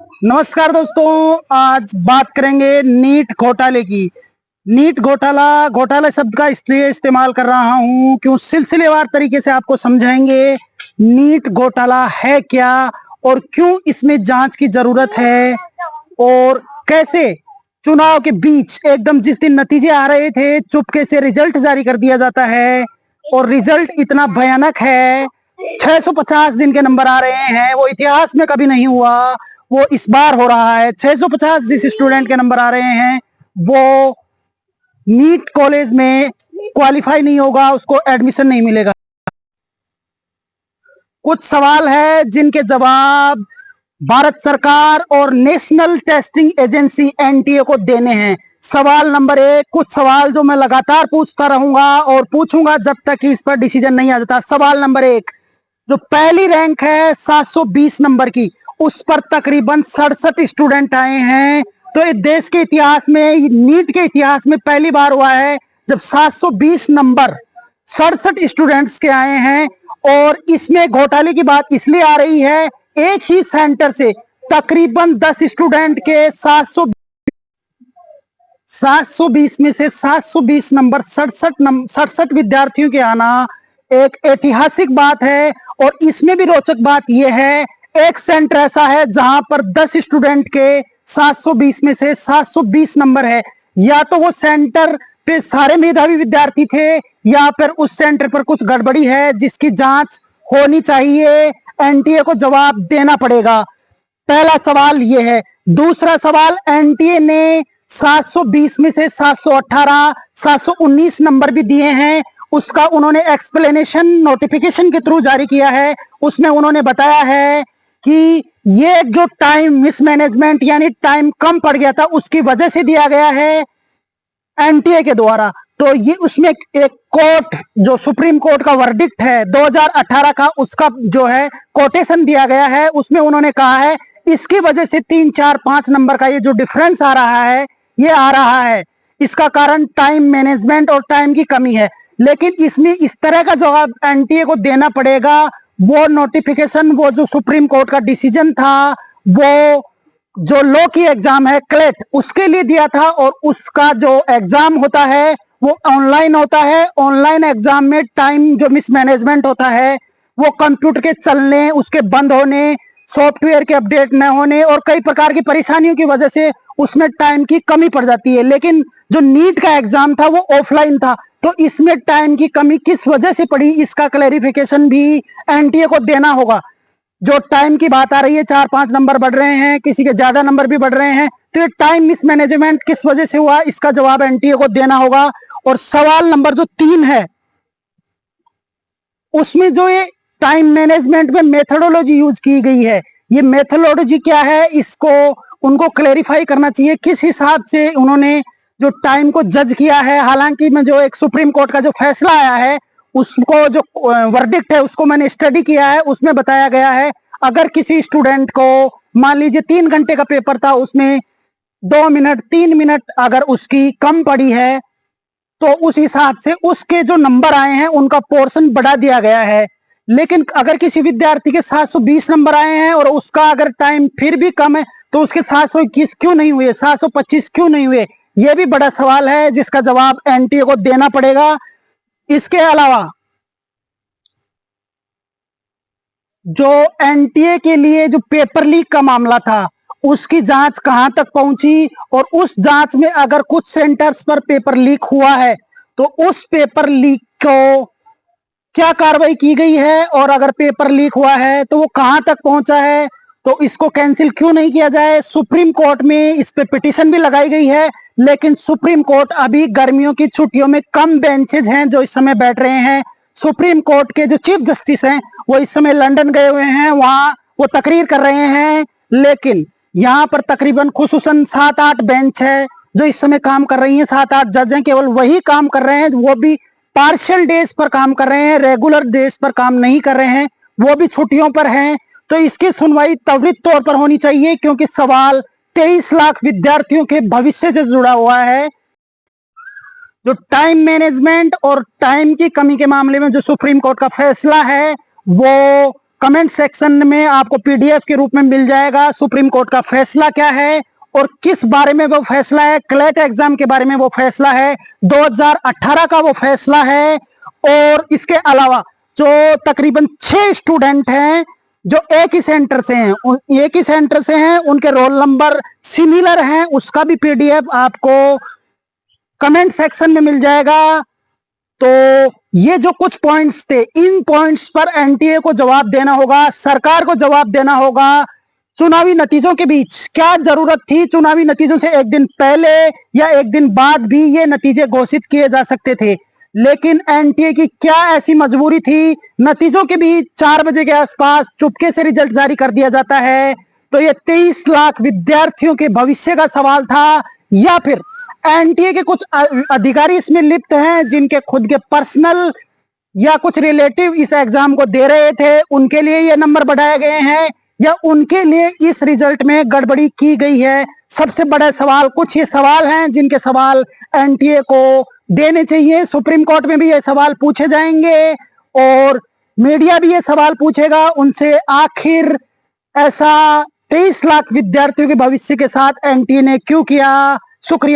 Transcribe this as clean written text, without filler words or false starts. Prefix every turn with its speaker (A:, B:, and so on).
A: नमस्कार दोस्तों, आज बात करेंगे नीट घोटाले की। नीट घोटाला शब्द का इसलिए इस्तेमाल कर रहा हूं क्यों सिलसिलेवार तरीके से आपको समझाएंगे नीट घोटाला है क्या और क्यों इसमें जांच की जरूरत है और कैसे चुनाव के बीच एकदम जिस दिन नतीजे आ रहे थे चुपके से रिजल्ट जारी कर दिया जाता है और रिजल्ट इतना भयानक है। 650 दिन के नंबर आ रहे हैं, वो इतिहास में कभी नहीं हुआ, वो इस बार हो रहा है। 650 जिस स्टूडेंट के नंबर आ रहे हैं वो नीट कॉलेज में क्वालिफाई नहीं होगा, उसको एडमिशन नहीं मिलेगा। कुछ सवाल है जिनके जवाब भारत सरकार और नेशनल टेस्टिंग एजेंसी एनटीए को देने हैं। सवाल नंबर 1, कुछ सवाल जो मैं लगातार पूछता रहूंगा और पूछूंगा जब तक कि इस पर डिसीजन नहीं आ जाता। सवाल नंबर 1, जो पहली रैंक है 720 नंबर की, उस पर तकरीबन 67 स्टूडेंट आए हैं। तो इस देश के इतिहास में, नीट के इतिहास में पहली बार हुआ है जब 720 नंबर 67 स्टूडेंट्स के आए हैं। और इसमें घोटाले की बात इसलिए आ रही है, एक ही सेंटर से तकरीबन 10 स्टूडेंट के 720 में से 720 नंबर 67 विद्यार्थियों के आना एक ऐतिहासिक बात है। और इसमें भी रोचक बात यह है, एक सेंटर ऐसा है जहां पर 10 स्टूडेंट के 720 में से 720 नंबर है। या तो वो सेंटर पे सारे मेधावी विद्यार्थी थे या फिर उस सेंटर पर कुछ गड़बड़ी है जिसकी जांच होनी चाहिए, एनटीए को जवाब देना पड़ेगा। पहला सवाल ये है। दूसरा सवाल, एनटीए ने 720 में से 718, 719 नंबर भी दिए हैं, उसका उन्होंने एक्सप्लेनेशन नोटिफिकेशन के थ्रू जारी किया है। उसमें उन्होंने बताया है कि ये जो टाइम मिसमैनेजमेंट यानी टाइम कम पड़ गया था उसकी वजह से दिया गया है एनटीए के द्वारा। तो ये उसमें एक कोर्ट, जो सुप्रीम कोर्ट का वर्डिक्ट है 2018 का, उसका जो है कोटेशन दिया गया है। उसमें उन्होंने कहा है इसकी वजह से 3, 4, 5 नंबर का ये जो डिफरेंस आ रहा है, ये आ रहा है, इसका कारण टाइम मैनेजमेंट और टाइम की कमी है। लेकिन इसमें इस तरह का जवाब एनटीए को देना पड़ेगा। वो नोटिफिकेशन, वो जो सुप्रीम कोर्ट का डिसीजन था, वो जो लॉ की एग्जाम है क्लेट, उसके लिए दिया था। और उसका जो एग्जाम होता है वो ऑनलाइन होता है। ऑनलाइन एग्जाम में टाइम जो मिसमैनेजमेंट होता है वो कंप्यूटर के चलने, उसके बंद होने, सॉफ्टवेयर के अपडेट न होने और कई प्रकार की परेशानियों की वजह से उसमें टाइम की कमी पड़ जाती है। लेकिन जो नीट का एग्जाम था वो ऑफलाइन था, तो इसमें टाइम की कमी किस वजह से पड़ी, इसका क्लैरिफिकेशन भी एनटीए को देना होगा। जो टाइम की बात आ रही है, 4, 5 नंबर बढ़ रहे हैं, किसी के ज्यादा नंबर भी बढ़ रहे हैं, तो ये टाइम मिसमैनेजमेंट किस वजह से हुआ, इसका जवाब एनटीए को देना होगा। और सवाल नंबर जो 3 है, उसमें जो ये टाइम मैनेजमेंट में मेथोडोलॉजी यूज की गई है, ये मेथोडोलॉजी क्या है, इसको उनको क्लेरिफाई करना चाहिए। किस हिसाब से उन्होंने जो टाइम को जज किया है। हालांकि मैं जो एक सुप्रीम कोर्ट का जो फैसला आया है, उसको जो वर्डिक्ट है उसको मैंने स्टडी किया है। उसमें बताया गया है अगर किसी स्टूडेंट को, मान लीजिए 3 घंटे का पेपर था, उसमें 2 मिनट 3 मिनट अगर उसकी कम पड़ी है तो उस हिसाब से उसके जो नंबर आए हैं उनका पोर्शन बढ़ा दिया गया है। लेकिन अगर किसी विद्यार्थी के 720 नंबर आए हैं और उसका अगर टाइम फिर भी कम है तो उसके 721 क्यों नहीं हुए, 725 क्यों नहीं हुए, यह भी बड़ा सवाल है जिसका जवाब एनटीए को देना पड़ेगा। इसके अलावा जो एनटीए के लिए जो पेपर लीक का मामला था, उसकी जांच कहां तक पहुंची और उस जांच में अगर कुछ सेंटर्स पर पेपर लीक हुआ है तो उस पेपर लीक को क्या कार्रवाई की गई है, और अगर पेपर लीक हुआ है तो वो कहां तक पहुंचा है, तो इसको कैंसिल क्यों नहीं किया जाए। सुप्रीम कोर्ट में इस पे पिटीशन भी लगाई गई है, लेकिन सुप्रीम कोर्ट अभी गर्मियों की छुट्टियों में कम बेंचेज हैं जो इस समय बैठ रहे हैं। सुप्रीम कोर्ट के जो चीफ जस्टिस हैं वो इस समय लंदन गए हुए हैं, वहां वो तकरीर कर रहे हैं। लेकिन यहाँ पर तकरीबन खुसूसन 7-8 बेंच है जो इस समय काम कर रही हैं, 7-8 जज हैं, केवल वही काम कर रहे हैं, वो भी पार्शियल डेज पर काम कर रहे हैं, रेगुलर डेज पर काम नहीं कर रहे हैं, वो भी छुट्टियों पर हैं। तो इसकी सुनवाई त्वरित तौर पर होनी चाहिए क्योंकि सवाल 23 लाख विद्यार्थियों के भविष्य से जुड़ा हुआ है। जो टाइम मैनेजमेंट और टाइम की कमी के मामले में जो सुप्रीम कोर्ट का फैसला है वो कमेंट सेक्शन में आपको पीडीएफ के रूप में मिल जाएगा। सुप्रीम कोर्ट का फैसला क्या है और किस बारे में वो फैसला है, क्लैट एग्जाम के बारे में वो फैसला है, 2018 का वो फैसला है। और इसके अलावा जो तकरीबन 6 स्टूडेंट हैं जो एक ही सेंटर से हैं, उनके रोल नंबर सिमिलर हैं, उसका भी पीडीएफ आपको कमेंट सेक्शन में मिल जाएगा। तो ये जो कुछ पॉइंट्स थे, इन पॉइंट्स पर एनटीए को जवाब देना होगा, सरकार को जवाब देना होगा। चुनावी नतीजों के बीच क्या जरूरत थी? चुनावी नतीजों से एक दिन पहले या एक दिन बाद भी ये नतीजे घोषित किए जा सकते थे, लेकिन एनटीए की क्या ऐसी मजबूरी थी? नतीजों के बीच 4 बजे के आसपास चुपके से रिजल्ट जारी कर दिया जाता है। तो ये 23 लाख विद्यार्थियों के भविष्य का सवाल था, या फिर एनटीए के कुछ अधिकारी इसमें लिप्त हैं जिनके खुद के पर्सनल या कुछ रिलेटिव इस एग्जाम को दे रहे थे, उनके लिए ये नंबर बढ़ाए गए हैं, या उनके लिए इस रिजल्ट में गड़बड़ी की गई है? सबसे बड़ा सवाल, कुछ ये सवाल हैं जिनके सवाल एनटीए को देने चाहिए। सुप्रीम कोर्ट में भी ये सवाल पूछे जाएंगे और मीडिया भी ये सवाल पूछेगा उनसे, आखिर ऐसा 23 लाख विद्यार्थियों के भविष्य के साथ एनटीए ने क्यों किया? शुक्रिया।